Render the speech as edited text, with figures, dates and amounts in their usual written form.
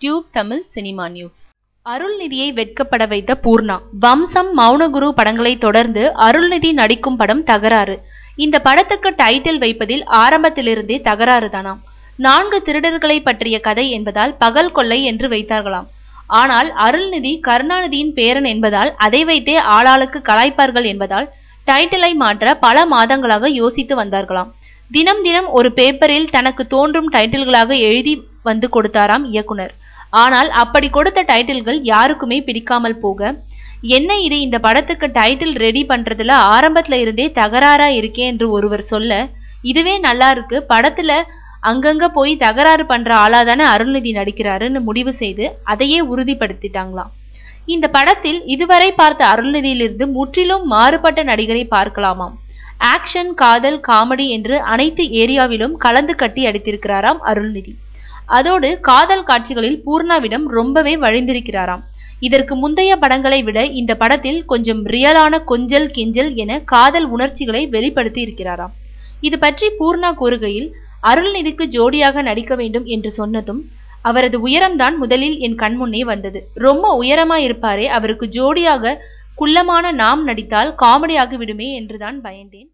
Tube Tamil cinema news. அருள்நிதியை வெட்கப்பட வைத்த பூர்ணா. வம்சம், மௌனகுரு படங்களை தொடர்ந்து அருள்நிதி நடிக்கும் படம் தகராறு. இந்த படத்துக்கு டைட்டில் வைப்பதில் ஆரம்பத்திலிருந்தே தகராறு தானாம். 4 திருடர்களை பற்றிய கதை என்பதால் பகல் கொள்ளை என்று வைத்தார்களாம். ஆனால் அருள்நிதி கருணாநிதியின் பேரன் என்பதால் அதை வைத்தே ஆளாளுக்கு கலாய்ப்பார்கள் என்பதால் டைட்டிலை மாற்ற பல மாதங்களாக யோசித்து வந்தார்களாம். தினம் தினம் ஒரு பேப்பரில் தனக்கு தோன்றும் டைட்டில்களாக எழுதி வந்து கொடுத்தாராம் இயக்குனர். ஆனால் அப்படி கொடுத்த டைட்டில்கள் யாருக்குமே பிடிக்காமல் போக, என்ன இது, இந்த படத்துக்கு டைட்டில் ரெடி பண்றதுல ஆரம்பத்துல இருந்தே தகராறா இருக்கே என்று ஒருவர் சொல்ல, இதுவே நல்லா இருக்கு, படத்துல அங்கங்க போய் தகராறு பண்ற ஆளாதானே அருள்நிதி நடிக்கிறாருன்னு முடிவு செய்து அதையே உறுதிப்படுத்திட்டாங்களாம். இந்த படத்தில் இதுவரை பார்த்த அருள்நிதியிலிருந்து முற்றிலும் மாறுபட்ட நடிகரை பார்க்கலாமாம். ஆக்ஷன், காதல், காமெடி என்று அனைத்து ஏரியாவிலும் கலந்து கட்டி அடித்திருக்கிறாராம் அருள்நிதி. அதோடு காதல் காட்சிகளில் பூர்ணாவிடம் ரொம்பவே வழிந்திருக்கிறாராம். இதற்கு முந்தைய படங்களை விட இந்த படத்தில் கொஞ்சம் ரியலான கொஞ்சல் கெஞ்சல் என காதல் உணர்ச்சிகளை வெளிப்படுத்தி இருக்கிறாராம். இது பற்றி பூர்ணா கூறுகையில், அருள்நிதிக்கு ஜோடியாக நடிக்க வேண்டும் என்று சொன்னதும் அவரது உயரம்தான் முதலில் என் கண்முன்னே வந்தது. ரொம்ப உயரமா இருப்பாரே, அவருக்கு ஜோடியாக குள்ளமான நாம் நடித்தால் காமெடியாகி விடுமே என்றுதான் பயந்தேன்.